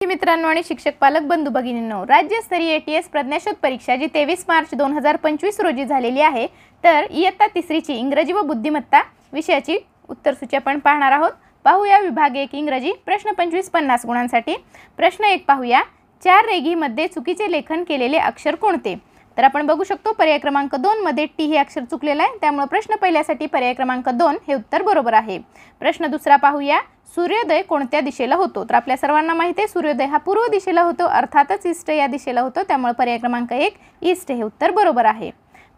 विद्यार्थी मित्रांनो आणि शिक्षक पालक बंधू भगिनींनो, राज्यस्तरीय एटीएस प्रज्ञाशोध परीक्षा जी 23 मार्च 2025 रोजी झालेली आहे, तर इयत्ता तिसरीची इंग्रजी व बुद्धिमत्ता विषयाची उत्तरसूची आपण पाहणार आहोत। पाहूया विभाग 1 इंग्रजी प्रश्न 25 50 गुणांसाठी। प्रश्न 1 पाहूया, 4 रेघीमध्ये चुकीचे लेखन केलेले अक्षर कोणते? तर आपण बघू शकतो पर्याय क्रमांक 2 मध्ये टी हे अक्षर चुकलेले आहे, त्यामुळे प्रश्न पहिल्यासाठी पर्याय क्रमांक 2 हे उत्तर बरोबर आहे। प्रश्न दुसरा पाहूया, सूर्योदय कोणत्या दिशेला होतो? तर आपल्या सर्वांना माहिती आहे सूर्योदय हा पूर्व दिशेला होतो, अर्थातच ईस्ट या दिशेला होतो, त्यामुळे पर्याय क्रमांक 1 ईस्ट हे उत्तर बरोबर आहे।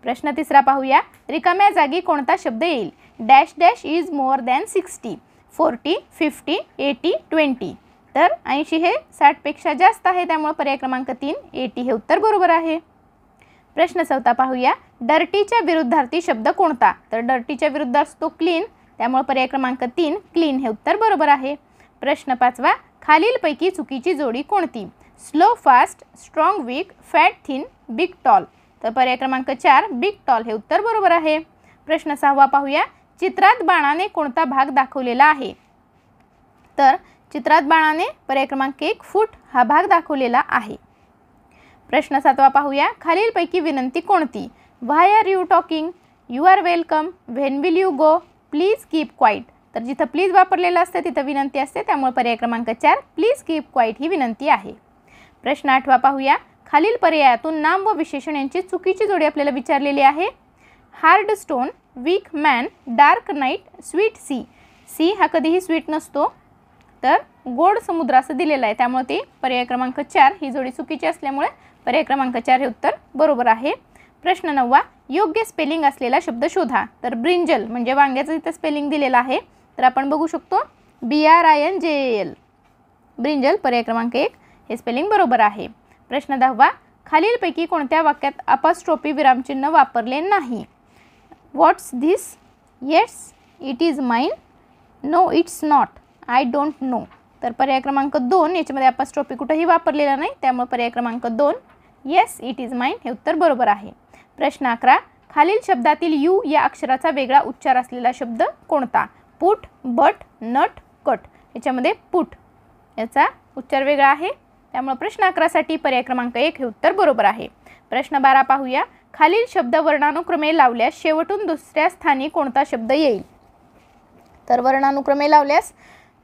प्रश्न तिसरा पाहूया, रिकाम्या जागी कोणता शब्द येईल? Dash dash is more than 60, 40, 50, 80, 20। तर 80 हे 60 पेक्षा जास्त आहे, त्यामुळे पर्याय क्रमांक 3 80 हे उत्तर बरोबर आहे। प्रश्न चौथा पाहूया, डर्टीच्या विरुद्धार्थी शब्द कोणता? तर डर्टीच्या विरुद्ध असतो क्लीन, त्यामुळे पर्याय क्रमांक 3 क्लीन हे उत्तर बरोबर आहे। प्रश्न पाचवा, खालीलपैकी चुकीची जोडी कोणती? Slow fast, strong weak, fat thin, big tall. तर पर्याय क्रमांक 4 बिग टॉल हे उत्तर बरोबर आहे। प्रश्न सहावा पाहूया, चित्रात बाणाने कोणता भाग दाखवलेला आहे? तर चित्रात बाणाने पर्याय क्रमांक 1 फूट हा भाग दाखवलेला आहे। प्रश्न सातवा पाहूया, खालीलपैकी विनंती कोणती? Why are you talking, you are welcome, when will you go, please keep quiet. तर जिथं प्लीज वापरलेलं असतं तिथं विनंती असते, त्यामुळे पर्याय क्रमांक 4 प्लीज कीप क्वाइट ही विनंती आहे। प्रश्न आठवा पाहूया, खालील पर्यायातून नाम व विशेषण यांची चुकीची जोडी आपल्याला विचारलेली आहे। Hard stone, weak man, dark night, sweet sea. Sea हा कधीही स्वीट नसतो, तर गोड समुद्र असं दिलेलं आहे, त्यामुळे ती पर्याय क्रमांक 4 ही जोडी चुकीची असल्यामुळे पर्याय क्रमांक 4 हे उत्तर बरोबर आहे। प्रश्न 9वा, योग्य स्पेलिंग असलेला शब्द शोधा। तर ब्रिंजल म्हणजे वांग्याचं इथं स्पेलिंग दिलेलं आहे, तर आपण बघू शकतो BRINJAL ब्रिंजल, पर्याय क्रमांक 1 हे स्पेलिंग बरोबर आहे। प्रश्न 10वा, खालीलपैकी कोणत्या वाक्यात अपोस्ट्रोफी विरामचिन्ह वापरले नाही? What's this, yes, it is mine, no it's not, I don't know. तर पर्याय क्रमांक 2 याच्यामध्ये अपोस्ट्रोफी कुठेही वापरलेला नाही, त्यामुळे पर्याय क्रमांक 2 येस इट इज माइन हे उत्तर बरोबर आहे। प्रश्न 11, खालील शब्दातील यू या अक्षराचा वेगळा उच्चार असलेला शब्द कोणता? Put, but, nut, cut. याच्यामध्ये पुट याचा उच्चार वेगळा आहे, त्यामुळे प्रश्न 11 साठी पर्याय क्रमांक 1 हे उत्तर बरोबर आहे। प्रश्न 12 पाहूया, खालील शब्द वर्णानुक्रमे लावल्यास शेवटून दुसऱ्या स्थानी कोणता शब्द येईल? तर वर्णानुक्रमे लावल्यास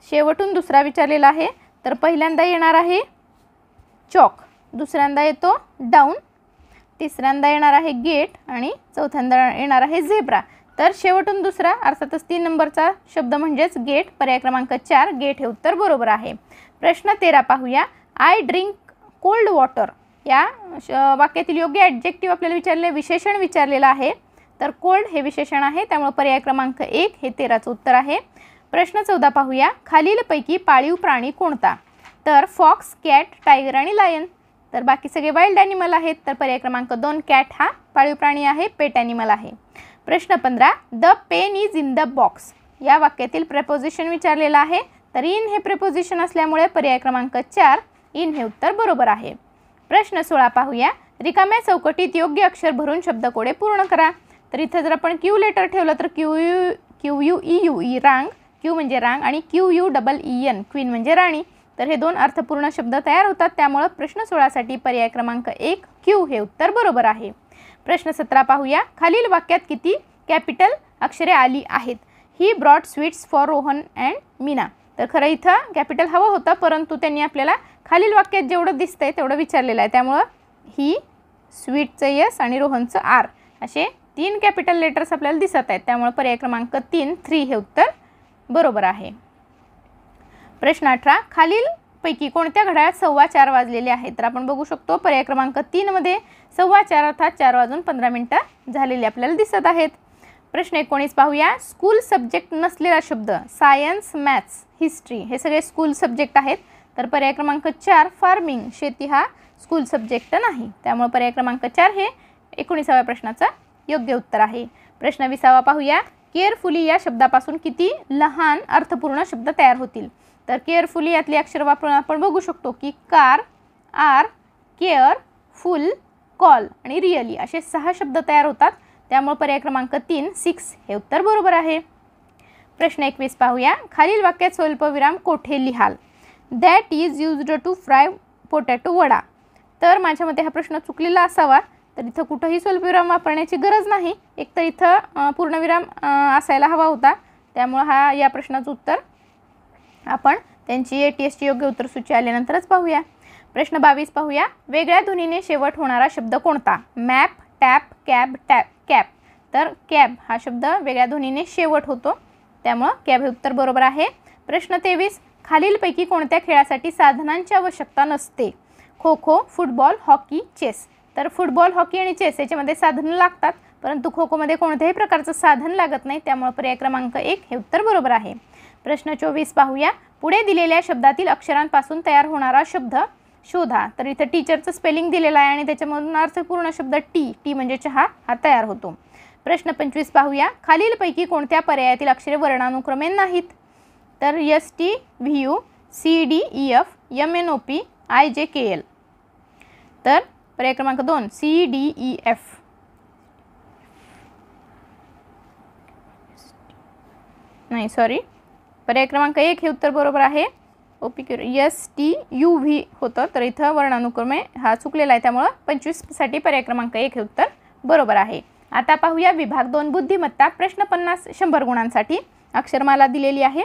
शेवटून दुसरा विचारलेला आहे, तर पहिल्यांदा येणार आहे चॉक, दुसऱ्यांदा येतो डाऊन, तिसऱ्यांदा येणार आहे गेट आणि चौथ्यांदा येणार आहे झेब्रा। तर शेवटून दुसरा अर्थातच 3 नंबरचा शब्द म्हणजेच गेट, पर्याय क्रमांक 4 गेट हे उत्तर बरोबर आहे। प्रश्न 13 पाहूया, आय ड्रिंक कोल्ड वॉटर या वाक्यातील योग्य ॲडजेक्टिव्ह आपल्याला विचारले, विशेषण विचारलेलं आहे, तर कोल्ड हे विशेषण आहे, त्यामुळे पर्याय क्रमांक 1 हे 13चं उत्तर आहे। प्रश्न 14 पाहूया, खालीलपैकी पाळीव प्राणी कोणता? तर फॉक्स, कॅट, टायगर आणि लायन। तर बाकी सगळे वाईल्ड ॲनिमल आहेत, तर पर्याय क्रमांक 2 कॅट हा पाळीव प्राणी आहे, पेट ॲनिमल आहे। प्रश्न 15, the pen is in the box या वाक्यातील प्रेपोजिशन विचारलेलं आहे, तर इन हे प्रेपोजिशन असल्यामुळे पर्याय क्रमांक 4 इन हे उत्तर बरोबर आहे। प्रश्न 16 पाहूया, रिकाम्या चौकटीत योग्य अक्षर भरून शब्दकोडे पूर्ण करा। तर इथं जर आपण क्यू लेटर ठेवलं तर QUEU रांग, क्यू म्हणजे रांग, आणि QUEEN क्वीन म्हणजे राणी। तर हे 2 अर्थपूर्ण शब्द तयार होतात, त्यामुळे प्रश्न 16 साठी पर्याय क्रमांक 1 क्यू हे उत्तर बरोबर आहे। प्रश्न 17 पाहूया, खालील वाक्यात किती कॅपिटल अक्षरे आली आहेत? He brought sweets for Rohan and Meena. तर खरं इथं कॅपिटल हवं होतं, परंतु त्यांनी आपल्याला खालील वाक्यात जेवढं दिसतंय तेवढं विचारलेलं आहे, त्यामुळं ही स्वीटचं यस आणि रोहनचं आर असे 3 कॅपिटल लेटर्स आपल्याला दिसत आहेत, त्यामुळे पर्याय क्रमांक 3 हे उत्तर बरोबर आहे। प्रश्न 18, खालीलपैकी कोणत्या घड्याळात 4:15 वाजलेले आहेत? तर आपण बघू शकतो पर्याय क्रमांक 3 मध्ये 4:15 अर्थात 4:15 झालेले आपल्याला दिसत आहेत। प्रश्न 19 पाहूया, स्कूल सब्जेक्ट नसलेला शब्द सायन्स, मॅथ्स, हिस्ट्री हे सगळे स्कूल सब्जेक्ट आहेत, तर पर्याय क्रमांक 4 फार्मिंग शेती हा स्कूल सब्जेक्ट नाही, त्यामुळे पर्याय क्रमांक 4 हे 19व्या प्रश्नाचा योग्य उत्तर आहे। प्रश्न 20 पाहूया, केअरफुली या शब्दापासून किती लहान अर्थपूर्ण शब्द तयार होतील? तर केअरफुली यातली अक्षर वापरून आपण बघू शकतो की car, are, care, full, call आणि रिअली असे 6 शब्द तयार होतात, त्यामुळे पर्याय क्रमांक 3 6 हे उत्तर बरोबर आहे। प्रश्न 21 पाहूया, खालील वाक्यात स्वल्पविराम कोठे लिहाल? That is used to fry potato vada. तर माझ्या मते हा प्रश्न चुकलेला असावा. तर इथं कुठंही स्वल्पविराम वापरण्याची गरज नाही. एक तर इथं पूर्णविराम असायला हवा होता. त्यामुळे या प्रश्नाचं उत्तर आपण त्यांची ATSची योग्य उत्तरसूची आल्यानंतरच पाहूया. प्रश्न 22 पाहूया. वेगळ्या ध्वनीने शेवट होणारा शब्द कोणता? Map, tap, cab, cap. तर कॅब हा शब्द वेगळ्या ध्वनीने शेवट होतो, त्यामुळं कॅब हे उत्तर बरोबर आहे. प्रश्न 23. खालीलपैकी कोणत्या खेळासाठी साधनांची आवश्यकता नसते? Kho kho, football, hockey, chess. तर फुटबॉल, हॉकी आणि चेस याच्यामध्ये साधनं लागतात, परंतु खो खोमध्ये कोणत्याही प्रकारचं साधन लागत नाही, त्यामुळे पर्याय क्रमांक 1 हे उत्तर बरोबर आहे. प्रश्न 24 पाहूया. पुढे दिलेल्या शब्दातील अक्षरांपासून तयार होणारा शब्द शोधा. तर इथं टीचरचं स्पेलिंग दिलेलं आहे आणि त्याच्यामधून अर्थपूर्ण शब्द टी म्हणजे चहा हा तयार होतो. प्रश्न 25 पाहूया. खालीलपैकी कोणत्या पर्यायातील अक्षरे वर्णानुक्रमे नाहीत? तर ST, VU, CD, EF, MNOP, IJKL. तर पर्याय क्रमांक 2 CDEF. नाही सॉरी, पर्याय क्रमांक 1 हे उत्तर बरोबर आहे. OPQ STUV होतं, तर इथं वर्णानुक्रमे हा चुकलेला आहे, त्यामुळं 25 साठी पर्याय क्रमांक 1 हे उत्तर बरोबर आहे. आता पाहूया विभाग 2 बुद्धिमत्ता. प्रश्न 50 100 गुणांसाठी अक्षरमाला दिलेली आहे.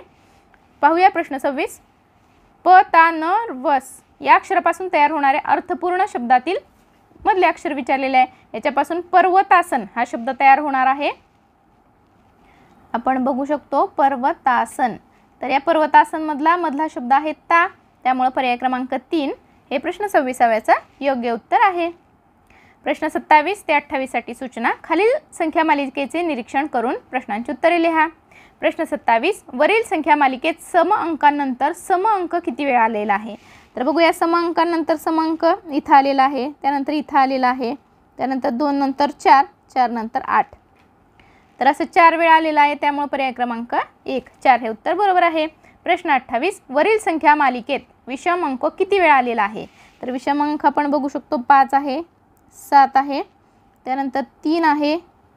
पाहूया प्रश्न 26. प, ता, न, वस या अक्षरापासून तयार होणाऱ्या अर्थपूर्ण शब्दातील मधले अक्षर विचारलेले आहे. याच्यापासून पर्वतासन हा शब्द तयार होणार आहे. आपण बघू शकतो पर्वतासन. तर या पर्वतासन मधला शब्द आहे ता, त्यामुळे पर्याय क्रमांक 3 हे प्रश्न 26व्याचा योग्य उत्तर आहे. प्रश्न 27 ते 28 साठी सूचना. खालील संख्या मालिकेचे निरीक्षण करून प्रश्नांची उत्तरे लिहा. प्रश्न 27. वरील संख्या मालिकेत सम अंकांनंतर सम अंक किती वेळा आलेला आहे? तर बघूया. सम अंकांनंतर सम अंक इथं आलेला आहे, त्यानंतर इथं आलेला आहे, त्यानंतर 2 नंतर 4, 4 नंतर 8. तर असं 4 वेळा आलेला आहे, त्यामुळे पर्याय क्रमांक 1 4 हे उत्तर बरोबर आहे. प्रश्न 28. वरील संख्या मालिकेत विषम अंक किती वेळा आलेला आहे? तर विषम अंक आपण बघू शकतो 5 आहे, 7 आहे, त्यानंतर 3 आहे,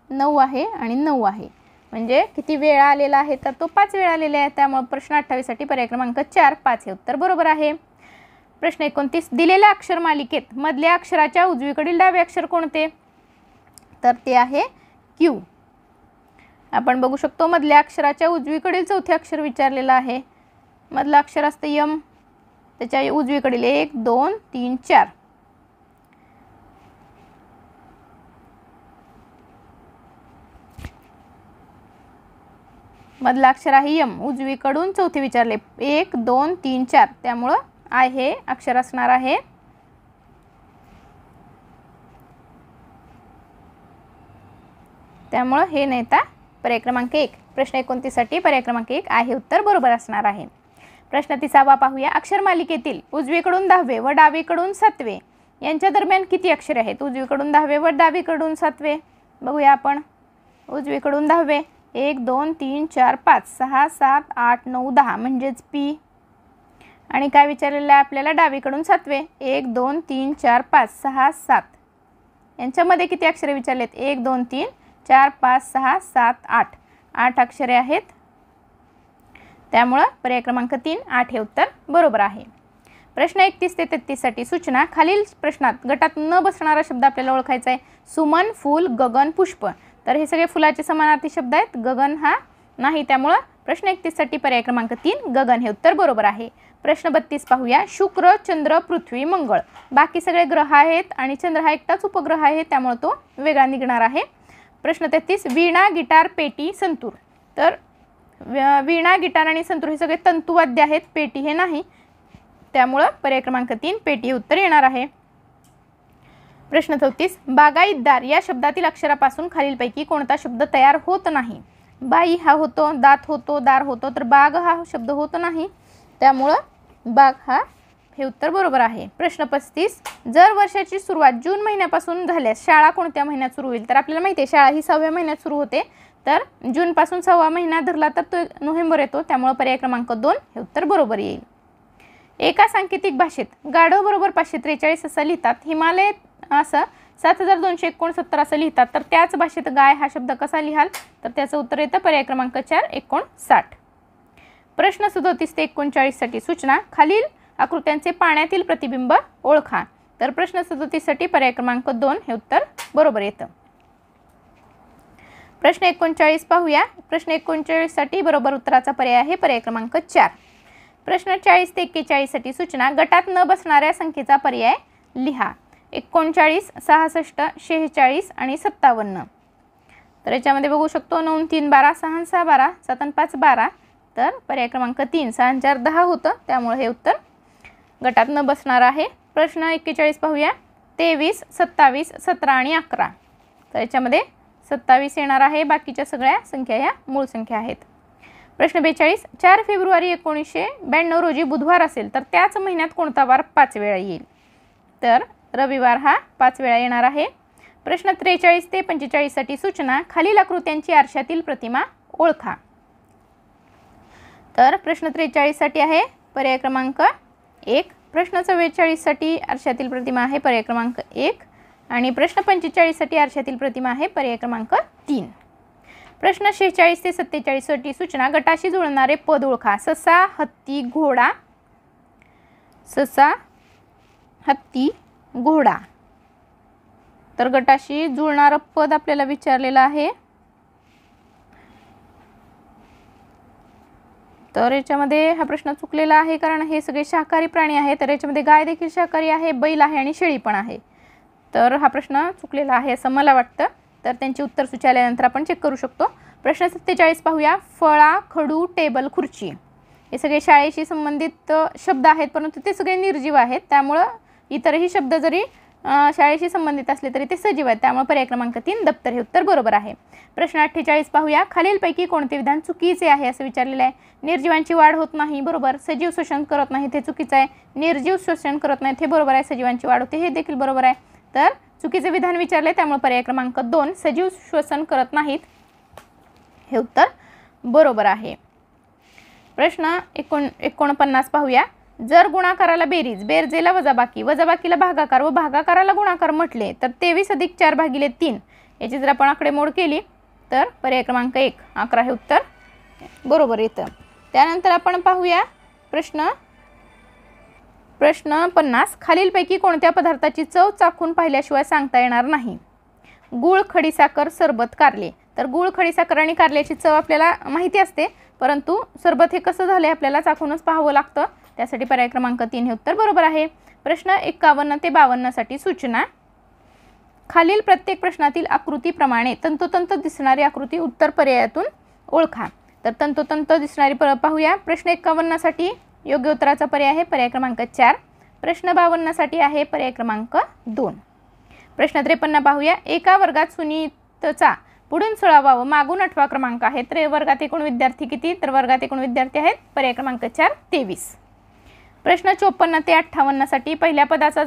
9 आहे आणि 9 आहे. म्हणजे किती वेळा आलेला आहे? तर तो 5 वेळा आलेला आहे, त्यामुळे प्रश्न 28 साठी पर्याय क्रमांक 4 5 हे उत्तर बरोबर आहे. प्रश्न 29. दिलेल्या अक्षर मालिकेत मधल्या अक्षराच्या उजवीकडील डावे अक्षर कोणते? तर ते आहे क्यू. आपण बघू शकतो मधल्या अक्षराच्या उजवीकडील चौथे अक्षर विचारलेलं आहे. मधलं अक्षर असतं यम, त्याच्या उजवीकडील 1 2 3 4. मधलं अक्षर आहे यम, उजवीकडून चौथे विचारले 1 2 3 4, त्यामुळं आय हे अक्षर असणार आहे. त्यामुळं हे नेता पर्याय क्रमांक 1. प्रश्न 29 साठी पर्याय क्रमांक 1 आहे उत्तर बरोबर असणार आहे. प्रश्न 30 पाहूया. अक्षर मालिकेतील उजवीकडून 10वे व डावीकडून 7वे यांच्या दरम्यान किती अक्षरे आहेत? उजवीकडून 10वे व डावीकडून 7वे बघूया आपण. उजवीकडून 10वे 1 2 3 4 5 6 7 8 9 10 म्हणजेच पी. आणि काय विचारलेलं आहे आपल्याला? डावीकडून 7वे 1 2 3 4 5 6 7. यांच्यामध्ये किती अक्षरे विचारलेत? 1 2 3 4 5 6 7 8 8 अक्षरे आहेत, त्यामुळे पर्याय क्रमांक 3 8 हे उत्तर बरोबर आहे. प्रश्न 31 ते 33 साठी सूचना. खालील प्रश्नात गटात न बसणारा शब्द आपल्याला ओळखायचा आहे. सुमन, फूल, गगन, पुष्प. तर हे सगळे फुलाचे समानार्थी शब्द आहेत. गगन हा नाही, त्यामुळे प्रश्न 31 साठी पर्याय क्रमांक 3 गगन हे उत्तर बरोबर आहे. प्रश्न 32 पाहूया. शुक्र, चंद्र, पृथ्वी, मंगळ बाकी सगळे ग्रह आहेत आणि चंद्र हा एकटाच उपग्रह आहे, त्यामुळे तो वेगळा निघणार आहे. प्रश्न 33. वीणा, गिटार, पेटी, संतूर. तर वीणा, गिटार आणि संतूर हे सगळे तंतुवाद्य आहेत, पेटी हे नाही, त्यामुळे पर्याय क्रमांक 3 पेटी हे उत्तर येणार आहे. प्रश्न 34. बागाईतदार या शब्दातील अक्षरापासून खालीलपैकी कोणता शब्द तयार होत नाही? बाई हा होतो, दात होतो, दार होतो, तर बाग हा शब्द होत नाही, त्यामुळे बाग हा हे उत्तर बरोबर आहे. प्रश्न 35. जर वर्षाची सुरुवात जून महिन्यापासून झाल्यास शाळा कोणत्या महिन्यात सुरू होईल? तर आपल्याला माहिती आहे शाळा ही 6व्या महिन्यात सुरू होते, तर जून पासून 6वा महिना धरला तर तो नोव्हेंबर येतो, त्यामुळे पर्याय क्रमांक 2 हे उत्तर बरोबर येईल. एका सांकेतिक भाषेत गाढव बरोबर 543 असं लिहितात, हिमालय असं 7269 असं लिहितात, तर त्याच भाषेत गाय हा शब्द कसा लिहाल? तर त्याचं उत्तर येतं पर्याय क्रमांक 4 59. प्रश्न 37 ते 39 साठी सूचना, खालील आकृत्यांचे पाण्यातील प्रतिबिंब ओळखा. तर प्रश्न 37 साठी पर्याय क्रमांक 2 हे उत्तर बरोबर येतं. प्रश्न 39 पाहूया. प्रश्न 39 साठी बरोबर उत्तराचा पर्याय आहे पर्याय क्रमांक 4. प्रश्न 40 ते 41 साठी सूचना, गटात न बसणाऱ्या संख्येचा पर्याय लिहा. 39, 66, 46 आणि 57. तर याच्यामध्ये बघू शकतो 9 3 12, 6 6 12, 7 5 12. तर पर्याय क्रमांक 3 6 4 10 होतं, त्यामुळे हे उत्तर गटात न बसणार आहे. प्रश्न 41 पाहूया. 23, 27, 17 आणि 11. तर याच्यामध्ये 27 येणार आहे, बाकीच्या सगळ्या संख्या ह्या मूळ संख्या आहेत. प्रश्न 42, 4 फेब्रुवारी 1992 रोजी बुधवार असेल तर त्याच महिन्यात कोणता वार 5 वेळा येईल. तर रविवार हा 5 वेळा येणार आहे. प्रश्न 43 ते 45 साठी सूचना, खालील आकृत्यांची आरशातील प्रतिमा ओळखा. तर प्रश्न 43 साठी आहे पर्याय क्रमांक 1. प्रश्न 44 साठी आरशातील प्रतिमा आहे पर्याय क्रमांक 1 आणि प्रश्न 45 साठी आरशातील प्रतिमा आहे पर्याय क्रमांक 3. प्रश्न 46 ते 47 साठी सूचना, गटाशी जुळणारे पद ओळखा. ससा, हत्ती, घोडा. ससा, हत्ती, घोडा. तर गटाशी जुळणारं पद आपल्याला विचारलेलं आहे. तर याच्यामध्ये हा प्रश्न चुकलेला आहे, कारण हे सगळे शाकाहारी प्राणी आहेत. तर याच्यामध्ये गाय देखील शाकाहारी आहे, बैल आहे आणि शेळी पण आहे. तर हा प्रश्न चुकलेला आहे असं मला वाटतं. तर त्यांची उत्तर सूची आल्यानंतर आपण चेक करू शकतो. प्रश्न 47 पाहूया. फळा, खडू, टेबल, खुर्ची. हे सगळे शाळेशी संबंधित शब्द आहेत, परंतु ते सगळे निर्जीव आहेत. त्यामुळं इतरही शब्द जरी शाळेशी संबंधित असले तरी ते सजीव आहेत. त्यामुळे पर्याय क्रमांक 3 दप्तर हे उत्तर बरोबर आहे. प्रश्न 48 पाहूया. खालीलपैकी कोणते विधान चुकीचे आहे असं विचारलेलं आहे. निर्जीवांची वाढ होत नाही, बरोबर. सजीव श्वसन करत नाही, ते चुकीचं आहे. निर्जीव श्वसन करत नाही, हे बरोबर आहे. सजीवांची वाढ होते, हे देखील बरोबर आहे. तर चुकीचे विधान विचारले, त्यामुळे पर्याय क्रमांक 2 सजीव श्वसन करत नाहीत हे उत्तर बरोबर आहे. प्रश्न 49 पाहूया. जर गुणाकाराला बेरीज, बेरजेला वजाबाकी, वजाबाकीला भागाकार व भागाकाराला गुणाकार म्हटले तर 23 अधिक 4 भागिले 3 याची जर आपण आकडेमोड केली तर पर्याय क्रमांक 1 11 हे उत्तर बरोबर येतं. त्यानंतर आपण पाहूया प्रश्न 50. खालीलपैकी कोणत्या पदार्थाची चव चाखून पाहिल्याशिवाय सांगता येणार नाही. गूळ, खडीसाखर, सरबत, कारले. तर गूळ, खडीसाखर आणि कारल्याची चव आपल्याला माहिती असते, परंतु सरबत हे कसं झाले आपल्याला चाखूनच पाहावं लागतं. त्यासाठी पर्याय क्रमांक 3 हे उत्तर बरोबर आहे. प्रश्न 51 ते 52 साठी सूचना, खालील प्रत्येक प्रश्नातील आकृतीप्रमाणे तंतोतंत दिसणारी आकृती उत्तर पर्यायातून ओळखा. तर तंतोतंत दिसणारी पाहूया. प्रश्न 51 साठी योग्य उत्तराचा पर्याय आहे पर्याय क्रमांक 4. प्रश्न 52 साठी आहे पर्याय क्रमांक 2. प्रश्न 53 पाहूया. एका वर्गात सुनीतचा पुढून 16वा व मागून 8वा क्रमांक आहे, तर वर्गात एकूण विद्यार्थी किती. तर वर्गात एकूण विद्यार्थी आहेत पर्याय क्रमांक 4 23. प्रश्न 54 ते 58 साठी पहिल्या पदाचा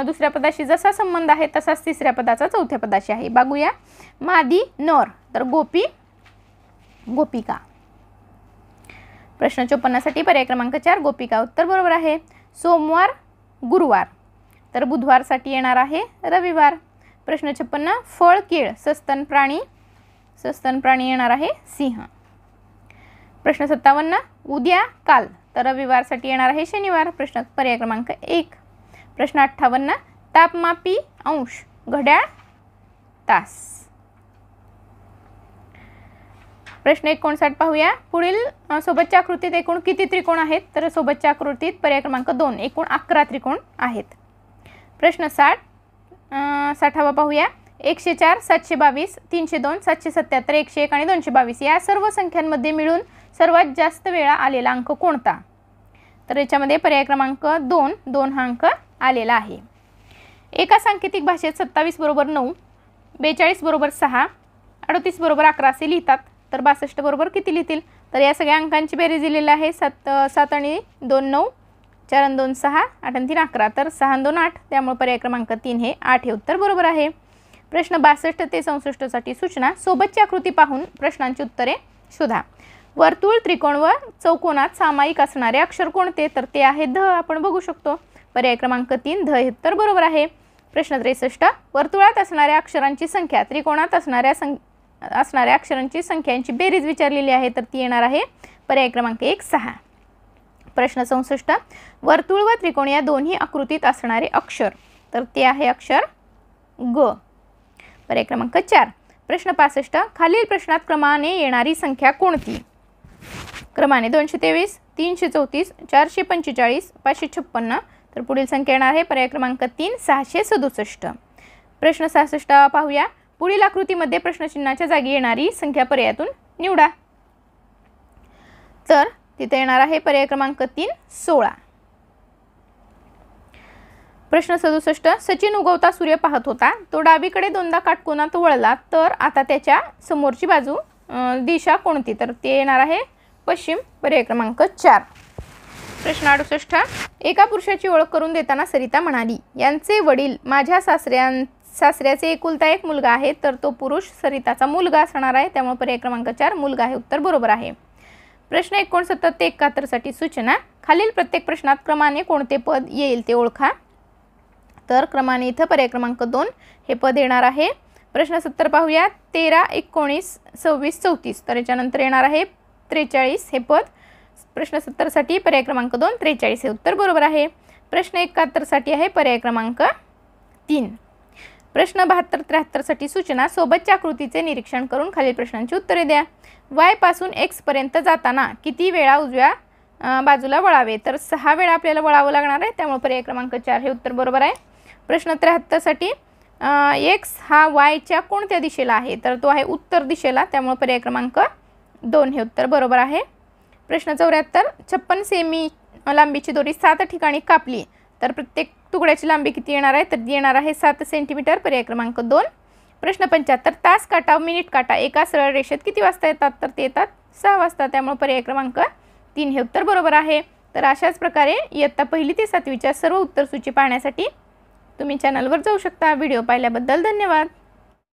दुसऱ्या पदाशी जसा संबंध आहे तसाच तिसऱ्या पदाचा चौथ्या पदाशी आहे. बघूया. मादी, नर, तर गोपी, गोपिका. प्रश्न 54 साठी पर्याय क्रमांक 4 गोपिका उत्तर बरोबर आहे. सोमवार, गुरुवार, तर बुधवारसाठी येणार आहे रविवार. प्रश्न 56. फळ, केळ, सस्तन प्राणी, सस्तन प्राणी येणार आहे सिंह. प्रश्न 57. उद्या, काल, तर रविवारसाठी येणार आहे शनिवार. प्रश्न पर्याय क्रमांक 1. प्रश्न 58. तापमापी, अंश, घड्याळ, तास. प्रश्न 59 पाहूया. पुढील सोबतच्या आकृतीत एकूण किती त्रिकोण आहेत. तर सोबतच्या आकृतीत पर्याय क्रमांक 2 एकूण 11 त्रिकोण आहेत. प्रश्न 60वा पाहूया. 104, 722, 302, 777, 101 आणि 222 या सर्व संख्यांमध्ये मिळून सर्वात जास्त वेळा आलेला अंक कोणता. तर याच्यामध्ये पर्याय क्रमांक 2 हा अंक आलेला आहे. एका सांकेतिक भाषेत 27 बरोबर 9, 42 बरोबर 6, 38 बरोबर 11 असे लिहितात. तर 62 बरोबर किती लिहितील. तर या सगळ्या अंकांची बेरीज दिलेली आहे. 7 आणि 2 9, 4 आणि 2 6, 8 आणि 3 11, तर 6 आणि 2 8, त्यामुळे पर्याय क्रमांक 3 हे 8 हे उत्तर बरोबर आहे. प्रश्न 62 ते 64 साठी सूचना, सोबतची आकृती पाहून प्रश्नांची उत्तरे शोधा. वर्तुळ, त्रिकोण व चौकोनात सामायिक असणारे अक्षर कोणते. तर ते आहे ध. आपण बघू शकतो पर्याय क्रमांक 3 ध हे उत्तर बरोबर आहे. प्रश्न 63. वर्तुळात असणाऱ्या अक्षरांची संख्या, त्रिकोणात असणाऱ्या अक्षरांची संख्यांची बेरीज विचारलेली आहे, तर ती येणार आहे पर्याय क्रमांक 1 6. प्रश्न 64. वर्तुळ व त्रिकोण या दोन्ही आकृतीत असणारे अक्षर, तर ते आहे अक्षर ग. पर्याय क्रमांक 4. प्रश्न 65. खालील प्रश्नात क्रमाने येणारी संख्या कोणती? क्रमाने 223, 334, 445, 556. तर पुढील संख्या येणार आहे पर्याय क्रमांक 3 667. प्रश्न 66 पाहूया. पुढील आकृतीमध्ये प्रश्नचिन्हाच्या जागी येणारी संख्या पर्यायातून निवडा. तर तिथे येणार आहे पर्याय क्रमांक 3 16. प्रश्न 67. सचिन उगवता सूर्य पाहत होता. तो डावीकडे दोनदा काटकोनात वळला, तर आता त्याच्या समोरची बाजू दिशा कोणती? तर ते येणार आहे पश्चिम. पर्याय क्रमांक 4. प्रश्न 68. एका पुरुषाची ओळख करून देताना सरिता म्हणाली, यांचे वडील माझ्या सासऱ्याचे एकुलता एक मुलगा आहे. तर तो पुरुष सरिताचा मुलगा असणार आहे, त्यामुळे पर्याय क्रमांक 4 मुलगा हे उत्तर बरोबर आहे. प्रश्न 69 ते 71 साठी सूचना. खालील प्रत्येक प्रश्नात क्रमाने कोणते पद येईल ते ओळखा. तर क्रमाने इथं पर्याय क्रमांक 2 हे पद येणार आहे. प्रश्न 70 पाहूया. 13, 19, 26, 34. तर याच्यानंतर येणार आहे 43 हे पद. प्रश्न 70 साठी पर्याय क्रमांक 2 43 हे उत्तर बरोबर आहे. प्रश्न 71 साठी आहे पर्याय क्रमांक 3. प्रश्न 72 73 साठी सूचना. सोबतच्या आकृतीचे निरीक्षण करून खालील प्रश्नांची उत्तरे द्या. y पासून x पर्यंत जाताना किती वेळा उजव्या बाजूला वळावे? तर 6 वेळा आपल्याला वळावं लागणार आहे, त्यामुळे पर्याय क्रमांक 4 हे उत्तर बरोबर आहे. प्रश्न 73 साठी x हा y च्या कोणत्या दिशेला आहे? तर तो आहे उत्तर दिशेला, त्यामुळे पर्याय क्रमांक 2 हे उत्तर बरोबर आहे. प्रश्न 74. 56 सेमी लांबीची दोरी 7 ठिकाणी कापली, तर प्रत्येक तुकड्याची लांबी किती येणार आहे? तर ती येणार आहे 7 सेंटीमीटर. पर्याय क्रमांक 2. प्रश्न 75. तास काटा मिनिट काटा एका सरळ रेषेत किती वाजता येतात? तर ते येतात 6 वाजता, त्यामुळे पर्याय क्रमांक 3 हे उत्तर बरोबर आहे. तर अशाच प्रकारे इयत्ता 1 ते 7वीच्या सर्व उत्तरसूची पाहण्यासाठी तुम्ही चॅनलवर जाऊ शकता. व्हिडिओ पाहिल्याबद्दल धन्यवाद.